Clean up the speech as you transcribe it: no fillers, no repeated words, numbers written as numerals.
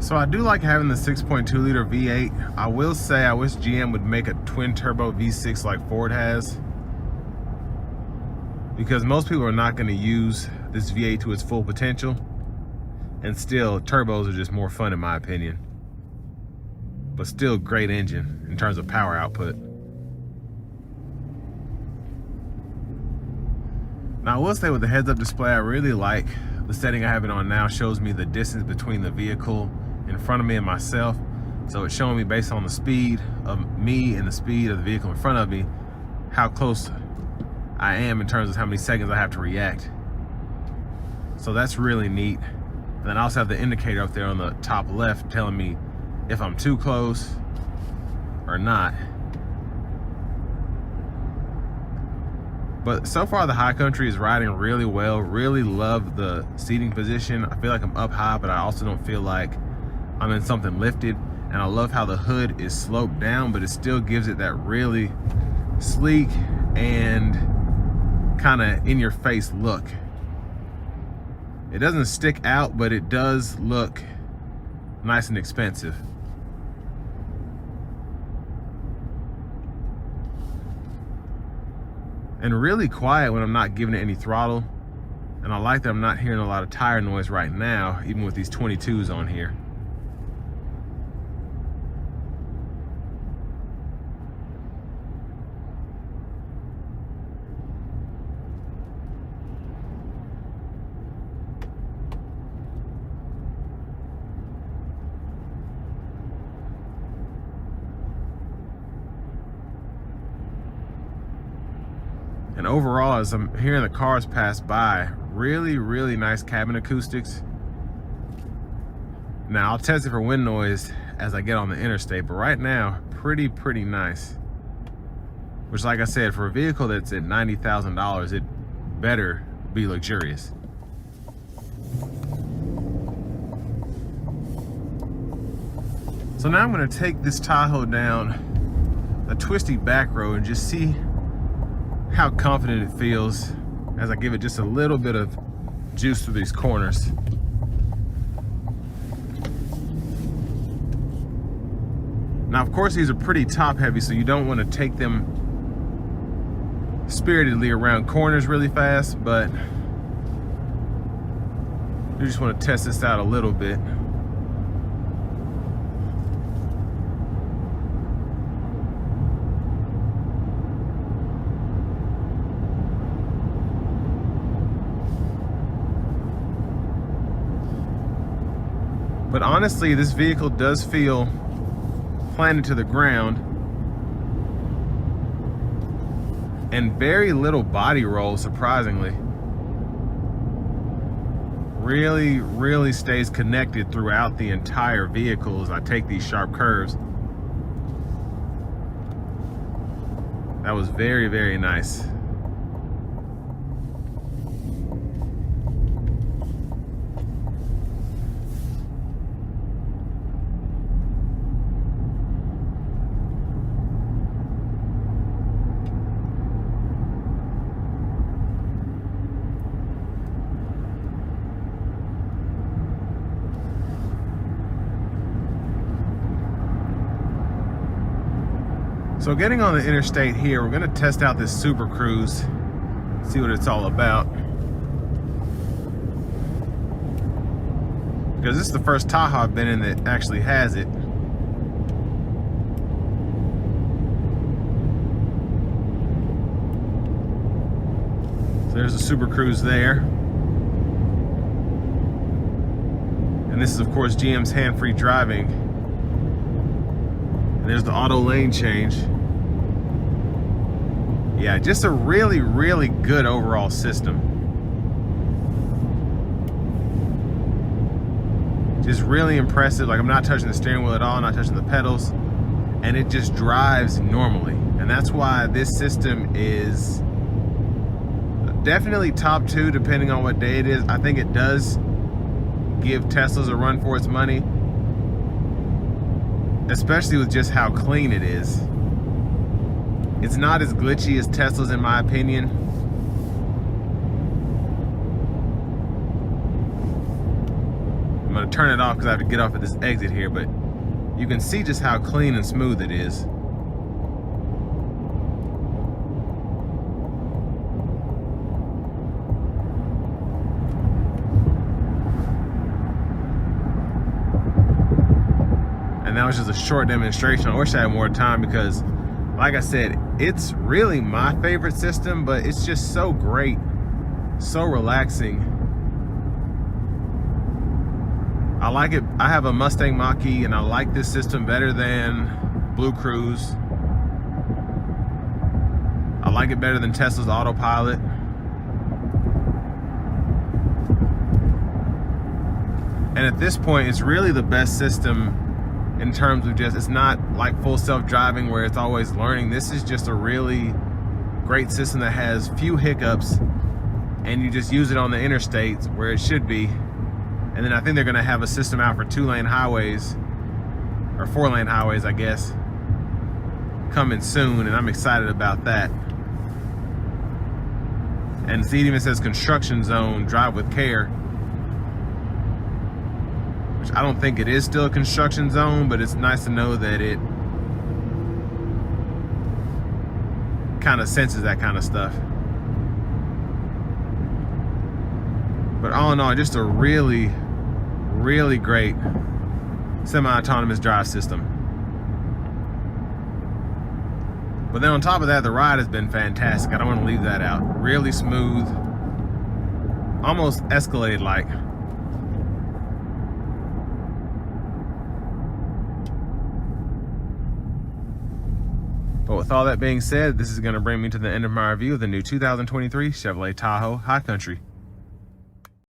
So I do like having the 6.2 liter V8. I will say I wish GM would make a twin turbo V6 like Ford has, because most people are not going to use this V8 to its full potential, and still turbos are just more fun in my opinion, but still great engine in terms of power output. Now I will say with the heads-up display, I really like the setting I have it on now. Shows me the distance between the vehicle in front of me and myself. So it's showing me based on the speed of me and the speed of the vehicle in front of me, how close I am in terms of how many seconds I have to react. So that's really neat. And then I also have the indicator up there on the top left telling me if I'm too close or not. But so far the High Country is riding really well. Really love the seating position. I feel like I'm up high, but I also don't feel like I'm in something lifted. And I love how the hood is sloped down, but it still gives it that really sleek and kind of in your face look. It doesn't stick out, but it does look nice and expensive. And really quiet when I'm not giving it any throttle. And I like that I'm not hearing a lot of tire noise right now, even with these 22s on here. And overall, as I'm hearing the cars pass by, really, really nice cabin acoustics. Now, I'll test it for wind noise as I get on the interstate, but right now, pretty nice. Which, like I said, for a vehicle that's at $90,000, it better be luxurious. So now I'm gonna take this Tahoe down a twisty back road and just see how confident it feels as I give it just a little bit of juice through these corners. Now, of course, these are pretty top heavy, so you don't want to take them spiritedly around corners really fast, but you just want to test this out a little bit. But honestly, this vehicle does feel planted to the ground, and very little body roll, surprisingly. Really stays connected throughout the entire vehicle as I take these sharp curves. That was very nice. So getting on the interstate here, we're gonna test out this Super Cruise, see what it's all about. Because this is the first Tahoe I've been in that actually has it. So there's the Super Cruise there. And this is, of course, GM's hand-free driving. And there's the auto lane change. Yeah, just a really good overall system. Just really impressive. Like, I'm not touching the steering wheel at all, not touching the pedals, and it just drives normally. And that's why this system is definitely top 2 depending on what day it is. I think it does give Teslas a run for its money, especially with just how clean it is. It's not as glitchy as Teslas, in my opinion. I'm gonna turn it off because I have to get off at this exit here, but you can see just how clean and smooth it is. And that was just a short demonstration. I wish I had more time because, like I said, it's really my favorite system, but it's just so great, so relaxing. I like it. I have a Mustang Mach-E and I like this system better than Blue Cruise. I like it better than Tesla's Autopilot. And at this point, it's really the best system in terms of just, it's not like full self-driving where it's always learning. This is just a really great system that has few hiccups, and you just use it on the interstates where it should be. And then I think they're gonna have a system out for 2-lane highways, or 4-lane highways, I guess, coming soon, and I'm excited about that. And see, it even says construction zone, drive with care. Which I don't think it is still a construction zone, but it's nice to know that it kind of senses that kind of stuff. But all in all, just a really, really great semi-autonomous drive system. But then on top of that, the ride has been fantastic. I don't want to leave that out. Really smooth, almost Escalade-like. But with all that being said, this is going to bring me to the end of my review of the new 2023 Chevrolet Tahoe High Country.